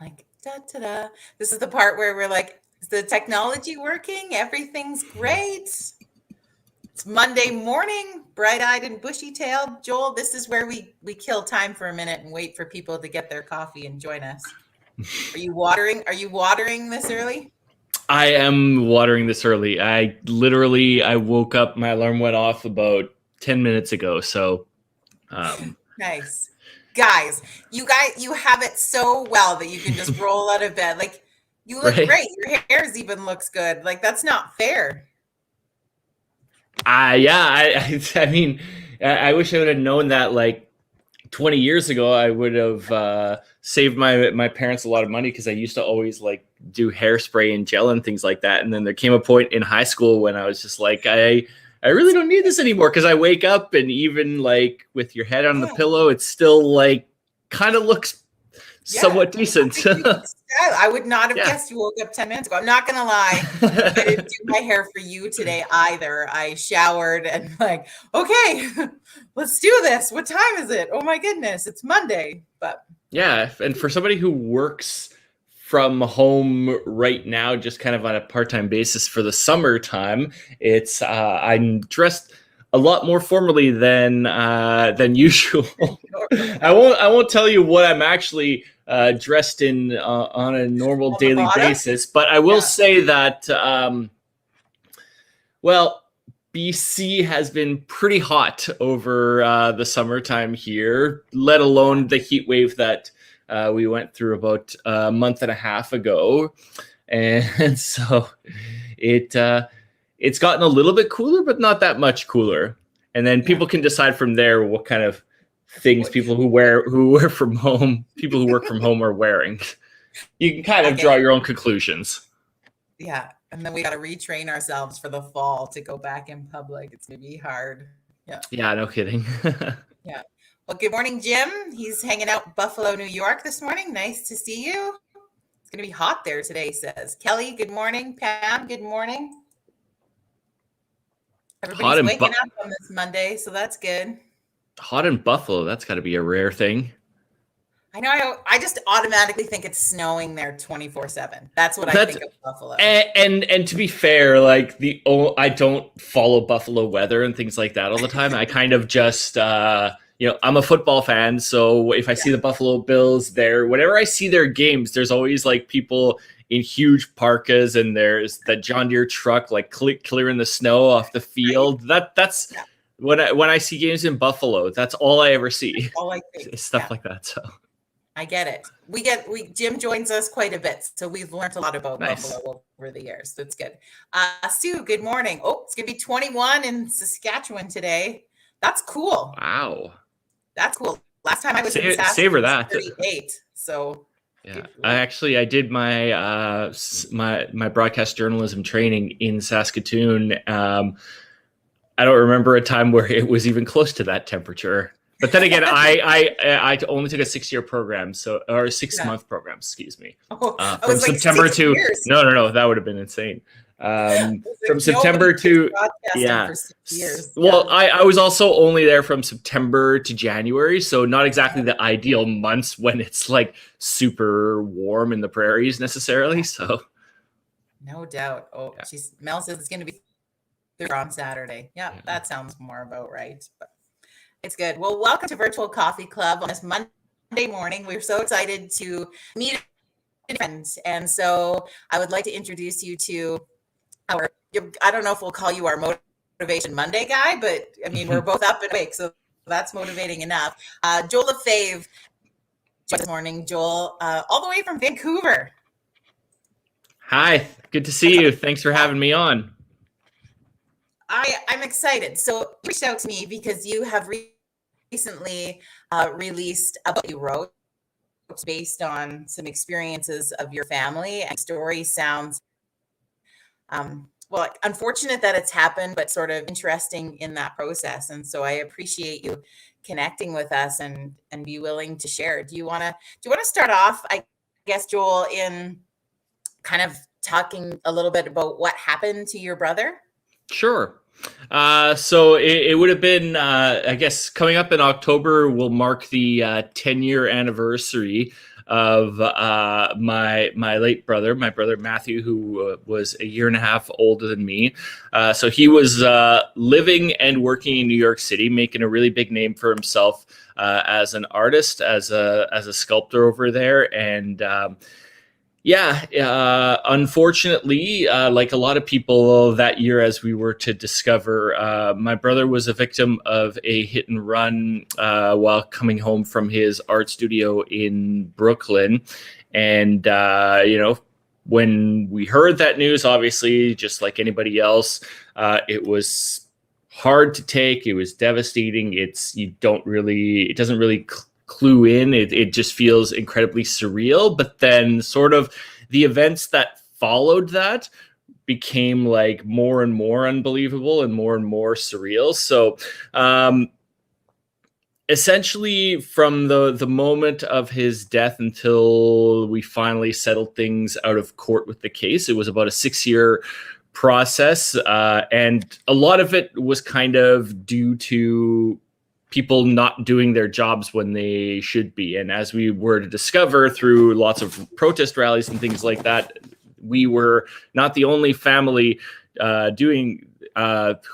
Like, da da da. This is the part where we're like, is the technology working? Everything's great. It's Monday morning, bright-eyed and bushy-tailed. Joel, this is where we kill time for a minute and wait for people to get their coffee and join us. Are you watering? Are you watering this early? I am watering this early. I woke up, my alarm went off about 10 minutes ago. So Nice. Guys, you have it so well that you can just roll out of bed. Like, you look right. great. Your hair even looks good. Like, that's not fair. I mean, I wish I would have known that like 20 years ago. I would have saved my parents a lot of money, because I used to always like do hairspray and gel and things like that. And then there came a point in high school when I was just like, I really don't need this anymore, because I wake up and even like with your head on the pillow, it's still like kind of looks somewhat decent. I would not have guessed you woke up 10 minutes ago. I'm not going to lie. I didn't do my hair for you today either. I showered and like, okay, let's do this. What time is it? Oh my goodness, it's Monday. But yeah, and for somebody who works from home right now, just kind of on a part-time basis for the summertime, it's I'm dressed a lot more formally than usual. I won't tell you what I'm actually dressed in on a normal daily basis, but I will say that BC has been pretty hot over the summertime here, let alone the heat wave that we went through about a month and a half ago. And so it's gotten a little bit cooler, but not that much cooler. And then people can decide from there what kind of things people who work from home are wearing. You can kind of draw your own conclusions. Yeah. And then we got to retrain ourselves for the fall to go back in public. It's going to be hard. Yeah. Yeah, no kidding. Yeah. Well, good morning, Jim. He's hanging out in Buffalo, New York this morning. Nice to see you. It's going to be hot there today, says Kelly. Good morning. Pam, good morning. Everybody's waking up on this Monday, so that's good. Hot in Buffalo, that's got to be a rare thing. I know. I just automatically think it's snowing there 24/7. That's what I think of Buffalo. And to be fair, like I don't follow Buffalo weather and things like that all the time. I kind of just I'm a football fan, so if I see the Buffalo Bills there, whenever I see their games, there's always like people in huge parkas, and there's that John Deere truck like clearing the snow off the field. That's when I see games in Buffalo, that's all I ever see. All I think. Stuff like that. So I get it. Jim joins us quite a bit, so we've learned a lot about Buffalo over the years. That's good. Sue, good morning. Oh, it's gonna be 21 in Saskatchewan today. That's cool. Wow. That's cool. Last time I was in Saskatchewan, savor that. 38. So yeah, I did my my broadcast journalism training in Saskatoon. I don't remember a time where it was even close to that temperature. But then again, I only took a 6-year program, or a 6-month program, excuse me. From September to no, that would have been insane. From September to for 6 years. Well, I was also only there from September to January, so not exactly the ideal months when it's like super warm in the prairies necessarily. So no doubt. Oh, Mel says it's going to be there on Saturday. Yeah, that sounds more about right. But it's good. Well, welcome to Virtual Coffee Club on this Monday morning. We're so excited to meet friends, and so I would like to introduce you to I don't know if we'll call you our Motivation Monday guy, but I mean, we're both up and awake, so that's motivating enough. Joel Lefevre this morning. Joel, all the way from Vancouver. Hi, good to see you. Thanks for having me on. I'm excited. So you reached out to me because you have recently released a book you wrote based on some experiences of your family, and story sounds unfortunate that it's happened, but sort of interesting in that process. And so I appreciate you connecting with us and be willing to share. Do you want to start off, I guess, Joel, in kind of talking a little bit about what happened to your brother? Sure. So it would have been, I guess, coming up in October will mark the 10-year anniversary of my late brother, my brother Matthew, who was a year and a half older than me. So he was living and working in New York City, making a really big name for himself as an artist, as a sculptor over there. And unfortunately, like a lot of people that year, as we were to discover, my brother was a victim of a hit and run while coming home from his art studio in Brooklyn. And, when we heard that news, obviously, just like anybody else, it was hard to take. It was devastating. It doesn't really clue in. It just feels incredibly surreal. But then sort of the events that followed that became like more and more unbelievable and more surreal. So essentially from the moment of his death until we finally settled things out of court with the case, it was about a 6-year process. And a lot of it was kind of due to people not doing their jobs when they should be. And as we were to discover through lots of protest rallies and things like that, we were not the only family who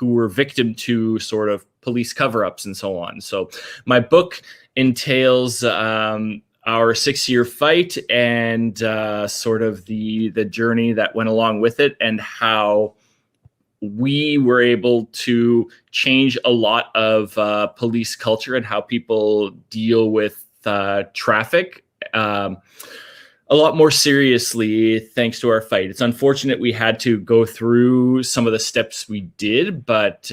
were victim to sort of police cover-ups and so on. So my book entails our 6-year fight and sort of the journey that went along with it, and how we were able to change a lot of police culture and how people deal with traffic a lot more seriously thanks to our fight. It's unfortunate we had to go through some of the steps we did, but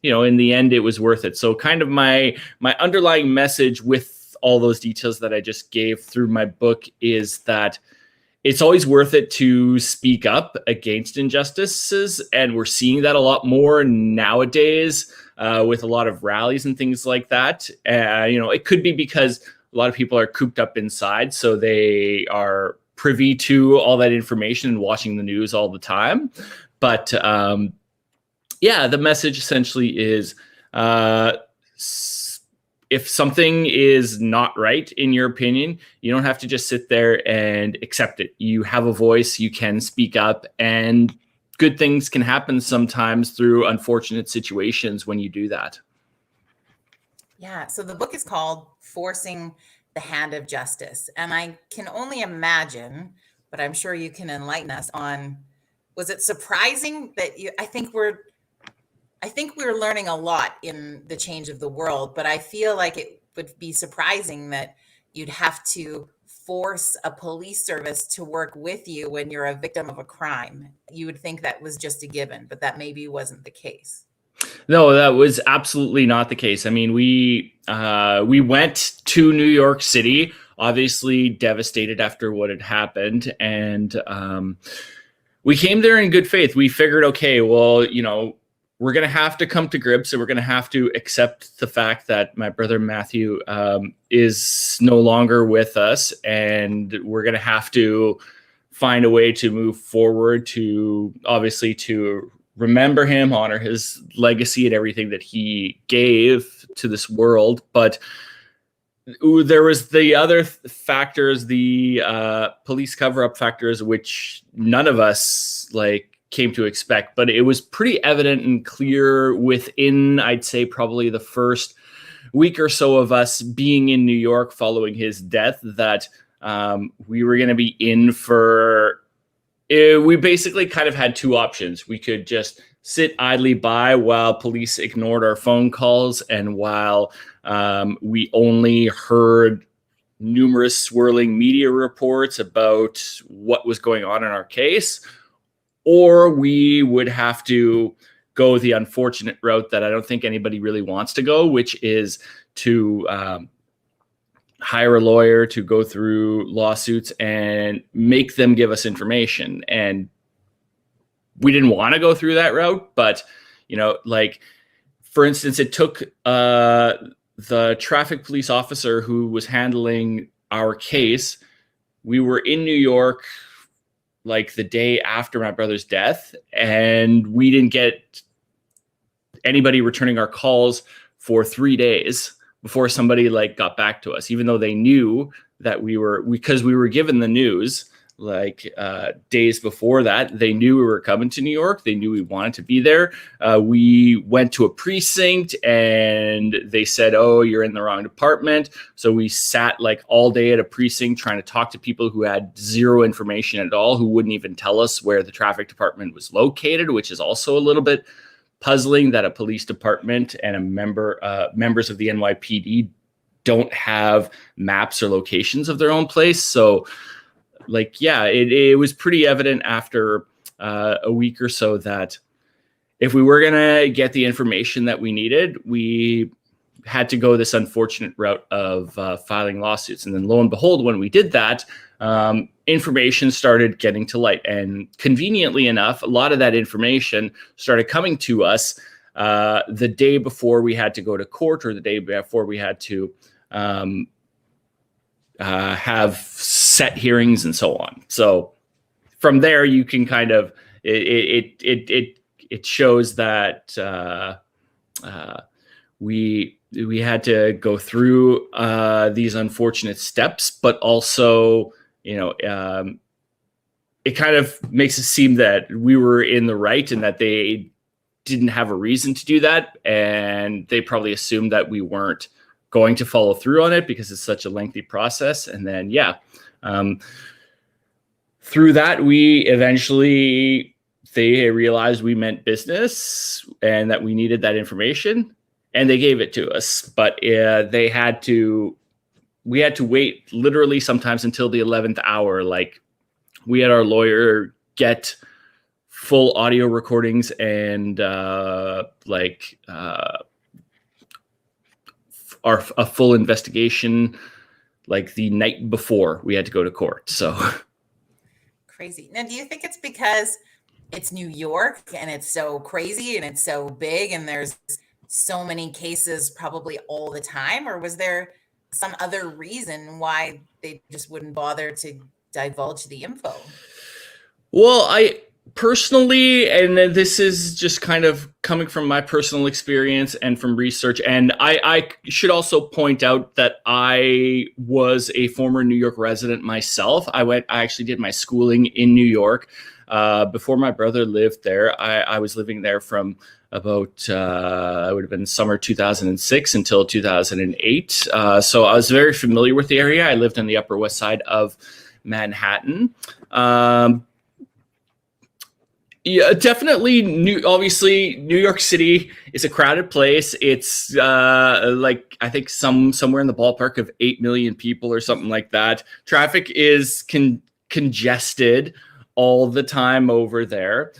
in the end, it was worth it. So kind of my underlying message with all those details that I just gave through my book is that it's always worth it to speak up against injustices. And we're seeing that a lot more nowadays with a lot of rallies and things like that. It could be because a lot of people are cooped up inside, so they are privy to all that information and watching the news all the time. But the message essentially is if something is not right, in your opinion, you don't have to just sit there and accept it. You have a voice, you can speak up, and good things can happen sometimes through unfortunate situations when you do that. Yeah. So the book is called Forcing the Hand of Justice. And I can only imagine, but I'm sure you can enlighten us on, was it surprising that I think we're learning a lot in the change of the world, but I feel like it would be surprising that you'd have to force a police service to work with you when you're a victim of a crime. You would think that was just a given, but that maybe wasn't the case. No, that was absolutely not the case. I mean, we went to New York City, obviously devastated after what had happened, and we came there in good faith. We figured, okay, well, we're going to have to come to grips, and we're going to have to accept the fact that my brother Matthew is no longer with us, and we're going to have to find a way to move forward to remember him, honor his legacy and everything that he gave to this world. But there was the other factors, the police cover-up factors, which none of us came to expect. But it was pretty evident and clear within, I'd say, probably the first week or so of us being in New York following his death that we were going to be in for... We basically kind of had two options. We could just sit idly by while police ignored our phone calls and while we only heard numerous swirling media reports about what was going on in our case, or we would have to go the unfortunate route that I don't think anybody really wants to go, which is to hire a lawyer to go through lawsuits and make them give us information. And we didn't want to go through that route, but for instance, it took the traffic police officer who was handling our case. We were in New York the day after my brother's death, and we didn't get anybody returning our calls for 3 days. before somebody like got back to us, even though they knew that because we were given the news like days before that. They knew we were coming to New York. They knew we wanted to be there. We went to a precinct and they said, oh, you're in the wrong department. So we sat like all day at a precinct trying to talk to people who had zero information at all, who wouldn't even tell us where the traffic department was located, which is also a little bit puzzling that a police department and members of the NYPD don't have maps or locations of their own place. So like, yeah, it was pretty evident after a week or so that if we were going to get the information that we needed, we had to go this unfortunate route of filing lawsuits. And then lo and behold, when we did that, information started getting to light. And conveniently enough, a lot of that information started coming to us the day before we had to go to court, or the day before we had to have set hearings and so on. So from there, you can kind of it shows that we had to go through these unfortunate steps, but also, it kind of makes it seem that we were in the right and that they didn't have a reason to do that, and they probably assumed that we weren't going to follow through on it because it's such a lengthy process. And then, through that, they realized we meant business and that we needed that information, and they gave it to us. But we had to wait literally sometimes until the 11th hour. Like, we had our lawyer get full audio recordings and a full investigation like the night before we had to go to court. So crazy. Now, do you think it's because it's New York and it's so crazy and it's so big and there's so many cases probably all the time, or was there some other reason why they just wouldn't bother to divulge the info? Well, I personally, and this is just kind of coming from my personal experience and from research, and I should also point out that I was a former New York resident myself. I actually did my schooling in New York. Before my brother lived there, I was living there from about, it would have been summer 2006 until 2008. So I was very familiar with the area. I lived on the Upper West Side of Manhattan. Yeah, definitely. Obviously, New York City is a crowded place. It's like, I think somewhere in the ballpark of 8 million people or something like that. Traffic is congested all the time over there.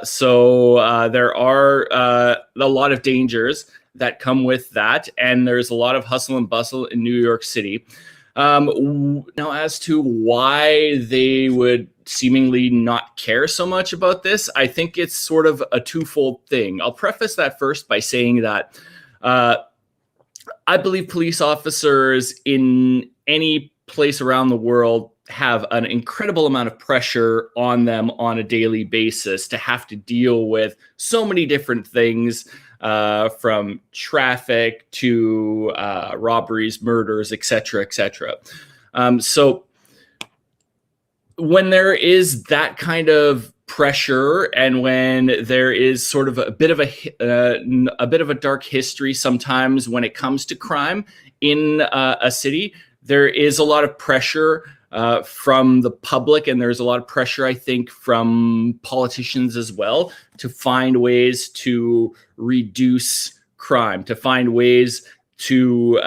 So there are a lot of dangers that come with that. And there's a lot of hustle and bustle in New York City. Now, as to why they would seemingly not care so much about this, I think it's sort of a twofold thing. I'll preface that first by saying that I believe police officers in any place around the world have an incredible amount of pressure on them on a daily basis to have to deal with so many different things, from traffic to robberies, murders, etc., etc. So when there is that kind of pressure, and when there is sort of a bit of a dark history sometimes when it comes to crime in a city, there is a lot of pressure from the public, and there's a lot of pressure, I think, from politicians as well, to find ways to reduce crime, to find ways to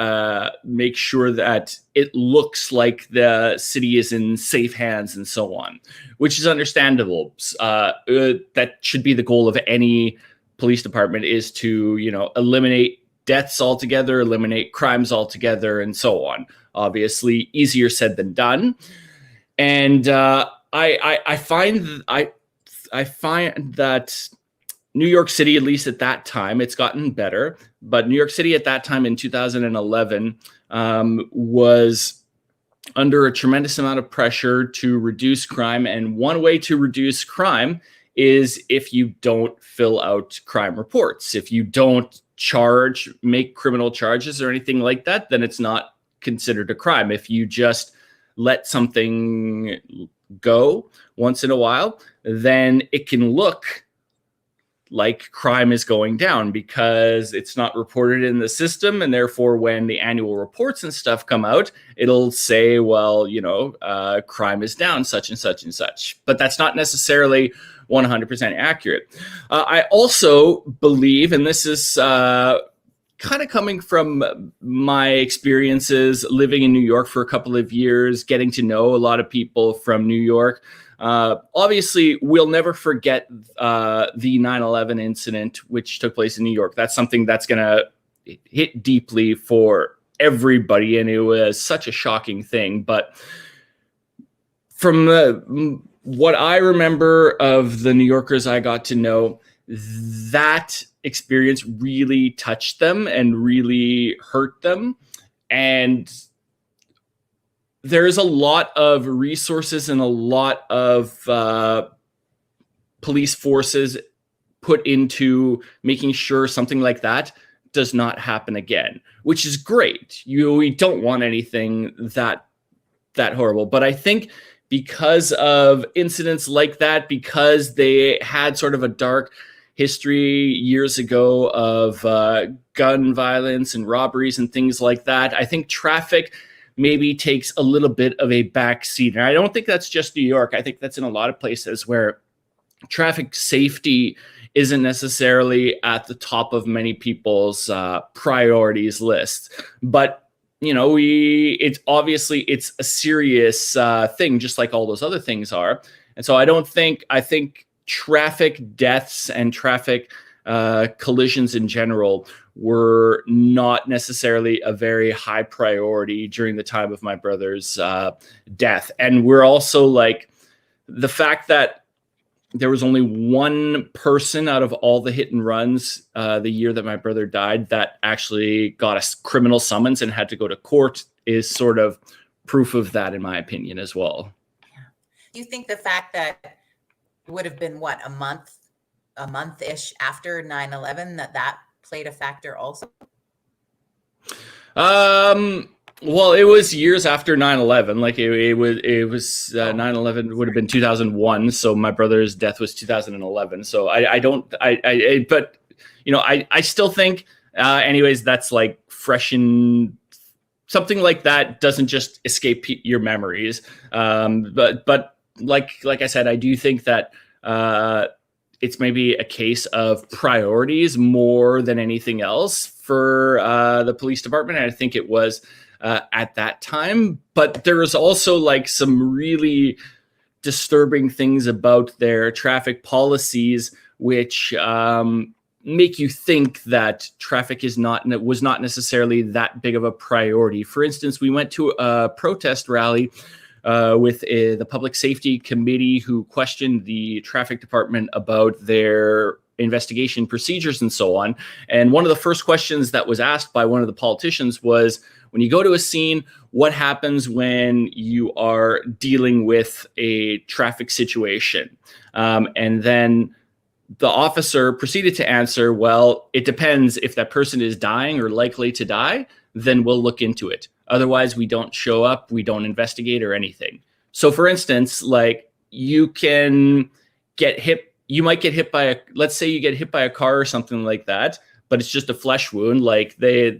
make sure that it looks like the city is in safe hands and so on, which is understandable. That should be the goal of any police department, is to, eliminate deaths altogether, eliminate crimes altogether, and so on. Obviously, easier said than done. And I find that New York City, at least at that time, it's gotten better, but New York City at that time in 2011 was under a tremendous amount of pressure to reduce crime. And one way to reduce crime is if you don't fill out crime reports, if you don't make criminal charges or anything like that, then it's not considered a crime. If you just let something go once in a while, then it can look like crime is going down because it's not reported in the system. And therefore, when the annual reports and stuff come out, it'll say, well, crime is down such and such and such. But that's not necessarily 100% accurate. I also believe, and this is kind of coming from my experiences living in New York for a couple of years, getting to know a lot of people from New York. Obviously, we'll never forget the 9/11 incident, which took place in New York. That's something that's going to hit deeply for everybody, and it was such a shocking thing. But from what I remember of the New Yorkers I got to know, that experience really touched them and really hurt them. And there's a lot of resources and a lot of police forces put into making sure something like that does not happen again, which is great. We don't want anything that horrible. But I think because of incidents like that, because they had sort of a dark history years ago of gun violence and robberies and things like that, I think traffic maybe takes a little bit of a back seat. And I don't think that's just New York. I think that's in a lot of places where traffic safety isn't necessarily at the top of many people's priorities list. But it's a serious thing, just like all those other things are. And so I think traffic deaths and traffic collisions in general were not necessarily a very high priority during the time of my brother's death. And we're also like, the fact that there was only one person out of all the hit and runs the year that my brother died that actually got a criminal summons and had to go to court is sort of proof of that, in my opinion, as well. Yeah. Do you think the fact that it would have been a month-ish after 9/11 that played a factor also? Well, it was years after 9/11. Like it was 9/11 would have been 2001. So my brother's death was 2011. So but I still think, anyways, that's like fresh in something like that doesn't just escape your memories. But like I said, I do think that, it's maybe a case of priorities more than anything else for the police department. And I think it was at that time. But there was also like some really disturbing things about their traffic policies, which make you think that traffic was not necessarily that big of a priority. For instance, we went to a protest rally with the Public Safety Committee, who questioned the traffic department about their investigation procedures and so on. And one of the first questions that was asked by one of the politicians was, when you go to a scene, what happens when you are dealing with a traffic situation? And then the officer proceeded to answer, well, it depends. If that person is dying or likely to die, then we'll look into it. Otherwise, we don't show up, we don't investigate or anything. So for instance, like you might get hit by let's say you get hit by a car or something like that, but it's just a flesh wound. Like a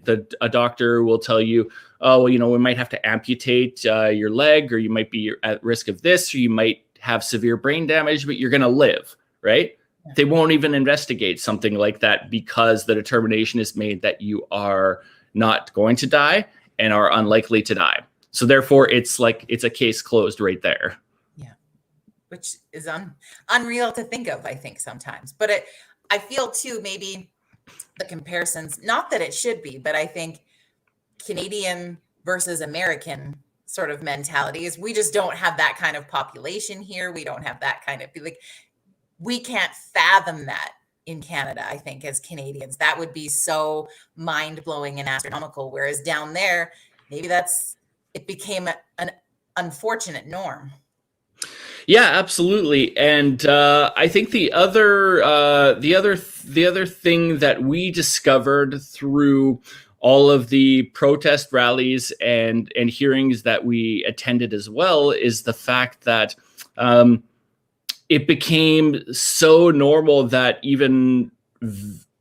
doctor will tell you, oh, well, we might have to amputate your leg, or you might be at risk of this, or you might have severe brain damage, but you're going to live, right? Yeah. They won't even investigate something like that because the determination is made that you are not going to die and are unlikely to die. So therefore, it's a case closed right there. Yeah, which is unreal to think of, I think, sometimes. But I feel too, maybe the comparisons, not that it should be, but I think Canadian versus American sort of mentality is we just don't have that kind of population here. We don't have that kind of, like, we can't fathom that in Canada, I think, as Canadians. That would be so mind-blowing and astronomical. Whereas down there, maybe it became an unfortunate norm. Yeah, absolutely. And I think the other thing that we discovered through all of the protest rallies and hearings that we attended as well is the fact that um, it became so normal that even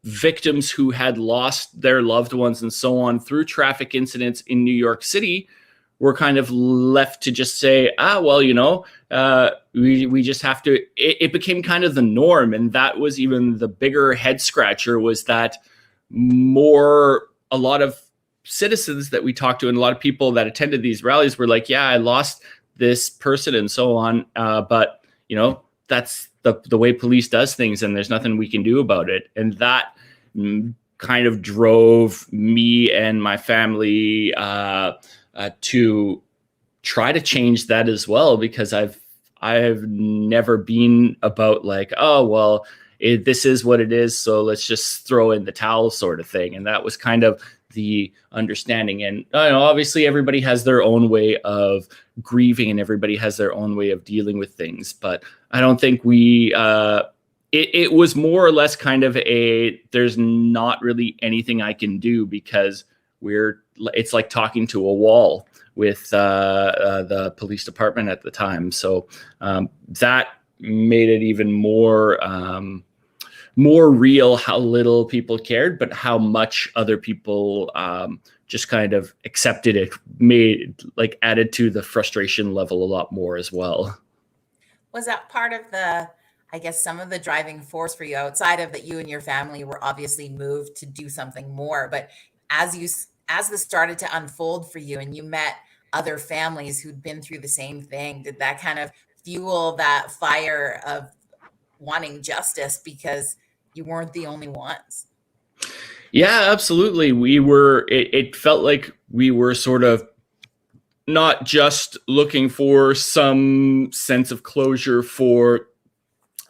victims who had lost their loved ones and so on through traffic incidents in New York City were kind of left to just say, well, we just have to. It became kind of the norm, and that was even the bigger head scratcher. Was that a lot of citizens that we talked to and a lot of people that attended these rallies were like, yeah, I lost this person and so on, but that's the way police does things, and there's nothing we can do about it, and that kind of drove me and my family to try to change that as well, because I've never been about like, oh well, this is what it is, so let's just throw in the towel sort of thing. And that was kind of the understanding. And obviously everybody has their own way of grieving and everybody has their own way of dealing with things, but I don't think it was more or less kind of there's not really anything I can do, because it's like talking to a wall with the police department at the time. So that made it even more real how little people cared, but how much other people just kind of accepted it, added to the frustration level a lot more as well. Was that part of I guess some of the driving force for you, outside of that you and your family were obviously moved to do something more, but as this started to unfold for you and you met other families who'd been through the same thing, did that kind of fuel that fire of wanting justice because you weren't the only ones? Yeah, absolutely. It felt like we were sort of not just looking for some sense of closure for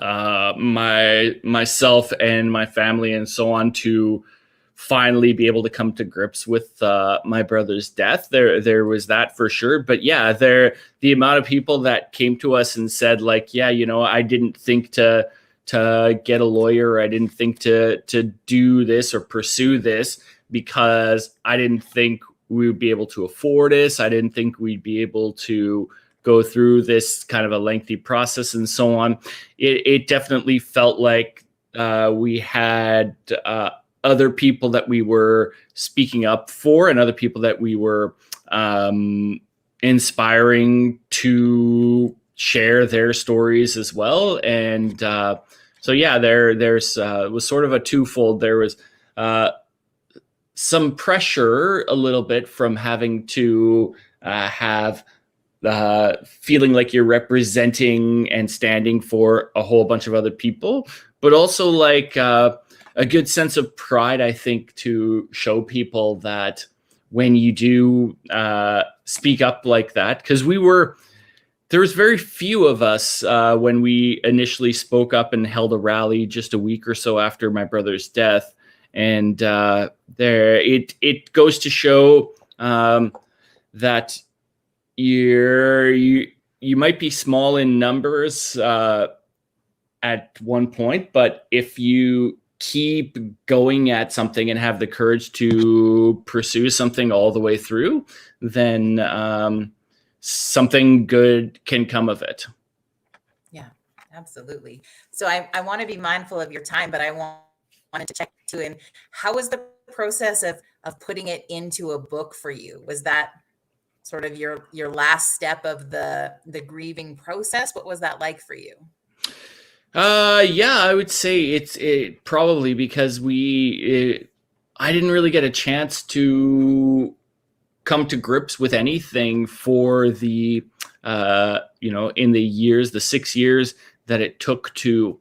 myself and my family and so on, to finally be able to come to grips with my brother's death. There was that for sure. But yeah, the amount of people that came to us and said like, yeah, I didn't think to get a lawyer, or I didn't think to do this or pursue this because I didn't think we would be able to afford this. I didn't think we'd be able to go through this kind of a lengthy process and so on. It definitely felt like we had other people that we were speaking up for, and other people that we were inspiring to share their stories as well. And so yeah, there's was sort of a twofold. There was some pressure a little bit from having to have feeling like you're representing and standing for a whole bunch of other people, but also like a good sense of pride, I think, to show people that when you do speak up like that, because there was very few of us when we initially spoke up and held a rally just a week or so after my brother's death. And it goes to show that you might be small in numbers at one point, but if you keep going at something and have the courage to pursue something all the way through, then something good can come of it. Yeah, absolutely. So I want to be mindful of your time, but I wanted to check too. And how was the process of putting it into a book for you? Was that sort of your last step of the grieving process? What was that like for you? Yeah, I would say it probably, because I didn't really get a chance to come to grips with anything for the in the 6 years that it took to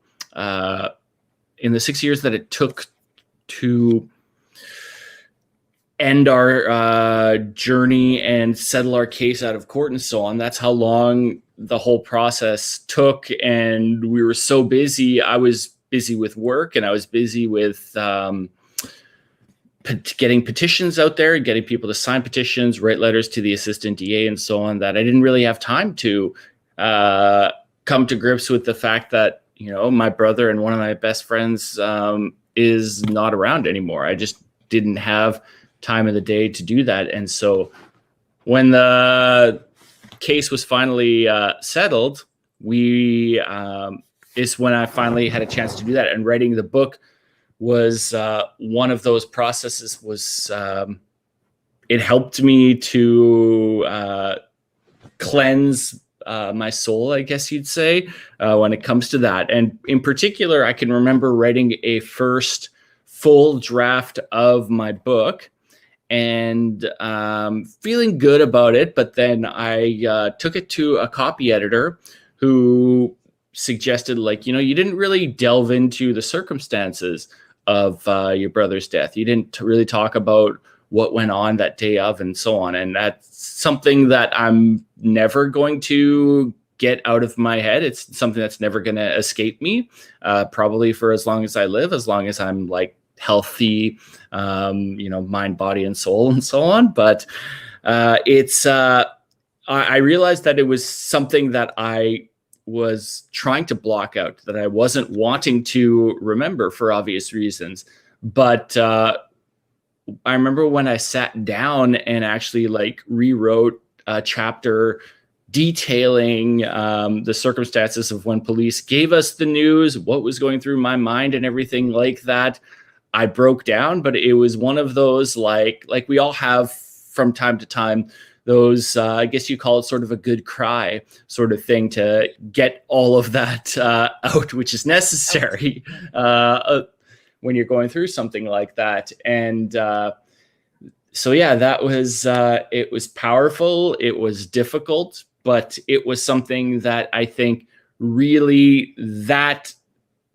end our journey and settle our case out of court and so on. That's how long the whole process took, and we were so busy. I was busy with work, and I was busy with getting petitions out there, getting people to sign petitions, write letters to the assistant DA and so on, that I didn't really have time to come to grips with the fact that, my brother and one of my best friends is not around anymore. I just didn't have time of the day to do that. And so when the case was finally settled, is when I finally had a chance to do that. And writing the book was one of those processes. It helped me to cleanse my soul, I guess you'd say, when it comes to that. And in particular, I can remember writing a first full draft of my book and feeling good about it. But then I took it to a copy editor who suggested, you didn't really delve into the circumstances of your brother's death. You didn't really talk about what went on that day of and so on. And that's something that I'm never going to get out of my head. It's something that's never going to escape me, probably for as long as I live, as long as I'm healthy, mind, body, and soul, and so on. But I realized that it was something that I was trying to block out, that I wasn't wanting to remember for obvious reasons. But I remember when I sat down and actually rewrote a chapter detailing the circumstances of when police gave us the news, what was going through my mind and everything like that. I broke down, but it was one of those like we all have from time to time, those I guess you call it sort of a good cry sort of thing to get all of that out, which is necessary when you're going through something like that. And so yeah, that was it was powerful, it was difficult, but it was something that I think really, that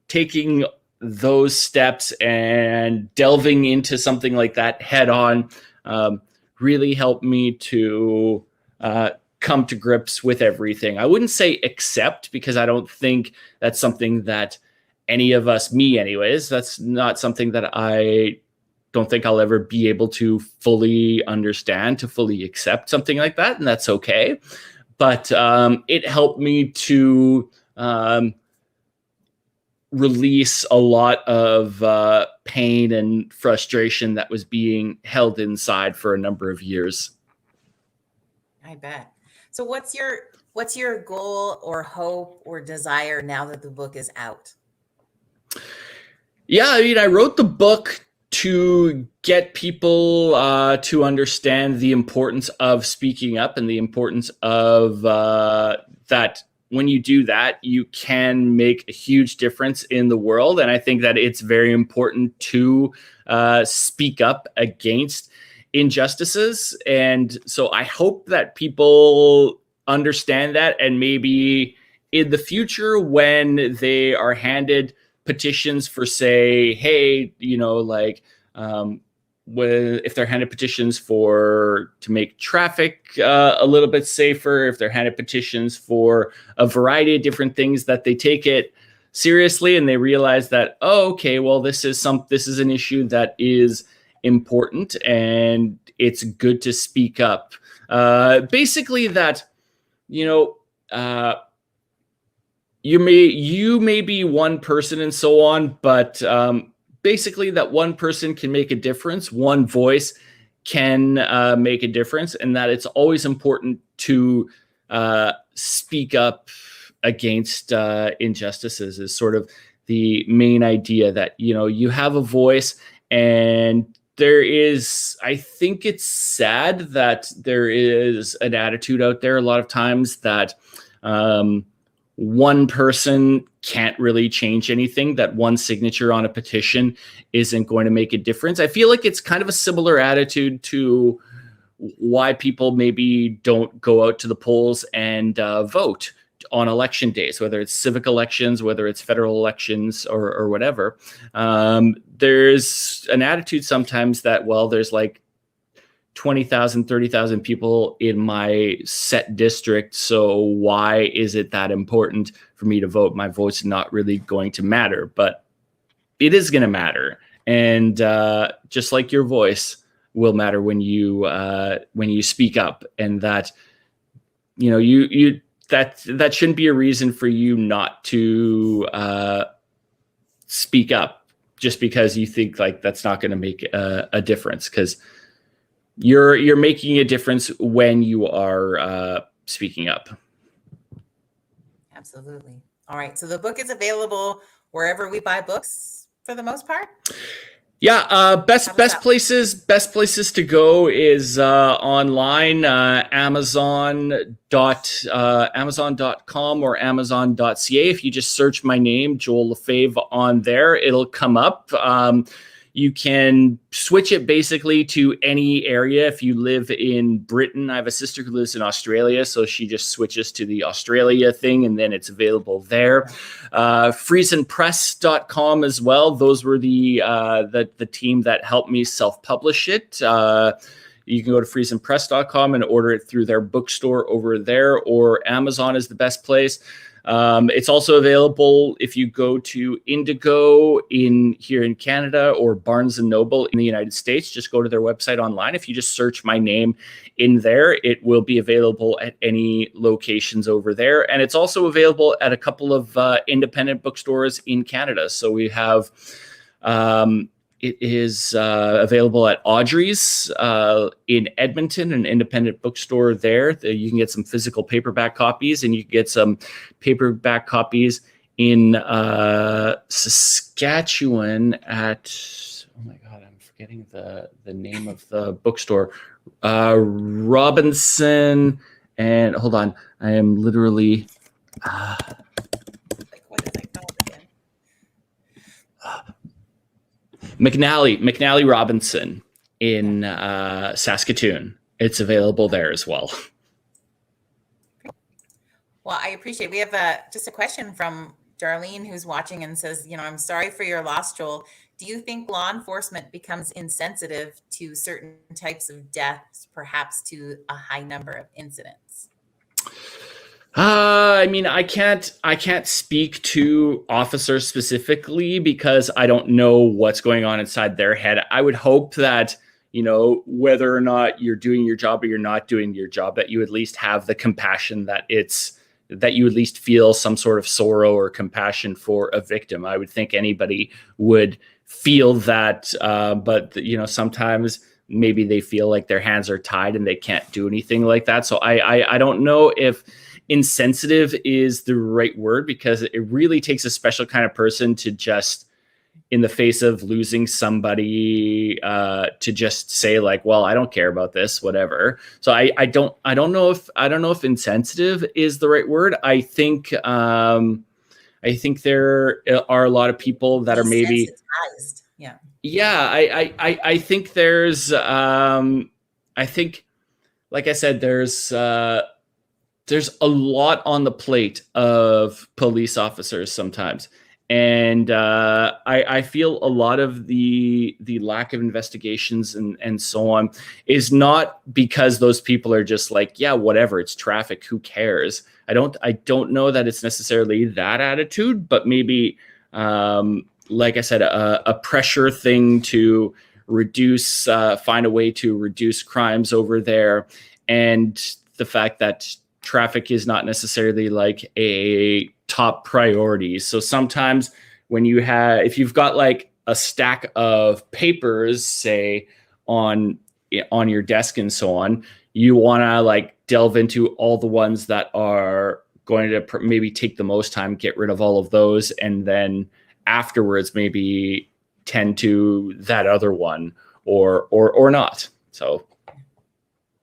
taking those steps and delving into something like that head on really helped me to come to grips with everything. I wouldn't say accept, because I don't think that's something that any of us, me anyways, that's not something that I don't think I'll ever be able to fully understand, to fully accept something like that. And that's okay. But it helped me to release a lot of pain and frustration that was being held inside for a number of years. I bet. So what's your goal or hope or desire now that the book is out? Yeah, I wrote the book to get people to understand the importance of speaking up, and the importance of that when you do that, you can make a huge difference in the world. And I think that it's very important to speak up against injustices. And so I hope that people understand that, and maybe in the future, when they are handed petitions for, say, hey, if they're handed petitions to make traffic a little bit safer, if they're handed petitions for a variety of different things, that they take it seriously and they realize that, oh, okay, well, this is an issue that is important and it's good to speak up. Basically that, you may be one person and so on, but basically that one person can make a difference. One voice can make a difference, and that it's always important to speak up against injustices is sort of the main idea, that, you have a voice. And I think it's sad that there is an attitude out there a lot of times that one person can't really change anything, that one signature on a petition isn't going to make a difference. I feel like it's kind of a similar attitude to why people maybe don't go out to the polls and vote on election days, whether it's civic elections, whether it's federal elections or whatever. There's an attitude sometimes that, well, there's 20,000, 30,000 people in my set district, so why is it that important for me to vote? My vote's not really going to matter, but it is going to matter. And just like your voice will matter when you speak up, and that, you that shouldn't be a reason for you not to speak up just because you think like that's not going to make a difference, because you're making a difference when you are speaking up. Absolutely. All right. So the book is available wherever we buy books for the most part. Yeah, best places to go is online, Amazon.com or Amazon.ca. If you just search my name, Joel Lefevre, on there, it'll come up. You can switch it basically to any area. If you live in Britain, I have a sister who lives in Australia, so she just switches to the Australia thing, and then it's available there. FriesenPress.com as well. Those were the team that helped me self-publish it. You can go to FriesenPress.com and order it through their bookstore over there, or Amazon is the best place. It's also available if you go to Indigo here in Canada, or Barnes & Noble in the United States. Just go to their website online. If you just search my name in there, it will be available at any locations over there. And it's also available at a couple of independent bookstores in Canada. So we have... it is available at Audrey's in Edmonton, an independent bookstore there. You can get some physical paperback copies, and you can get some paperback copies in Saskatchewan at, oh my God, I'm forgetting the name of the bookstore. Robinson, and hold on, I am literally... McNally Robinson in Saskatoon. It's available there as well. Well, I appreciate it. We have just a question from Darlene, who's watching, and says, I'm sorry for your loss, Joel. Do you think law enforcement becomes insensitive to certain types of deaths, perhaps to a high number of incidents? I mean, I can't speak to officers specifically because I don't know what's going on inside their head. I would hope that, whether or not you're doing your job or you're not doing your job, that you at least have the compassion that you at least feel some sort of sorrow or compassion for a victim. I would think anybody would feel that, but sometimes maybe they feel like their hands are tied and they can't do anything like that. So I don't know if insensitive is the right word, because it really takes a special kind of person to just, in the face of losing somebody, to just say like, well, I don't care about this, whatever. So I don't know if insensitive is the right word. I think there are a lot of people that are maybe desensitized. Yeah. I think there's I think, like I said, there's a lot on the plate of police officers sometimes. And I feel a lot of the lack of investigations and so on is not because those people are just like, yeah, whatever, it's traffic, who cares? I don't know that it's necessarily that attitude, but maybe, like I said, a pressure thing to reduce, find a way to reduce crimes over there. And the fact that traffic is not necessarily like a top priority. So sometimes if you've got like a stack of papers, say on your desk and so on, you want to like delve into all the ones that are going to maybe take the most time, get rid of all of those, and then afterwards maybe tend to that other one or not. So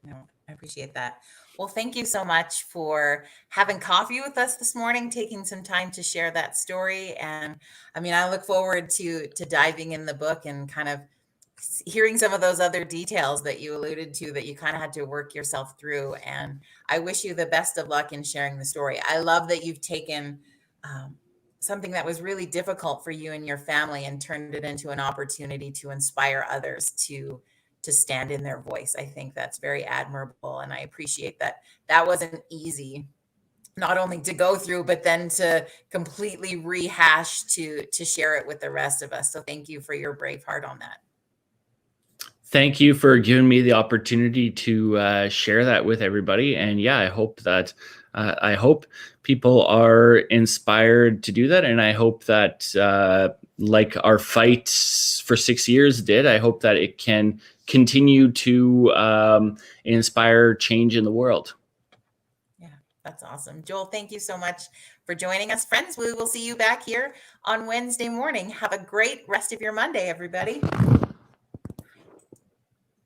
no, I appreciate that. Well, thank you so much for having coffee with us this morning, taking some time to share that story. And I mean, I look forward to diving in the book and kind of hearing some of those other details that you alluded to that you kind of had to work yourself through. And I wish you the best of luck in sharing the story. I love that you've taken something that was really difficult for you and your family and turned it into an opportunity to inspire others to stand in their voice. I think that's very admirable. And I appreciate that wasn't easy, not only to go through, but then to completely rehash to share it with the rest of us. So thank you for your brave heart on that. Thank you for giving me the opportunity to share that with everybody. And yeah, I hope people are inspired to do that. And I hope that like our fight for 6 years did, I hope that it can continue to inspire change in the world. Yeah, that's awesome. Joel, thank you so much for joining us. Friends, we will see you back here on Wednesday morning. Have a great rest of your Monday, everybody.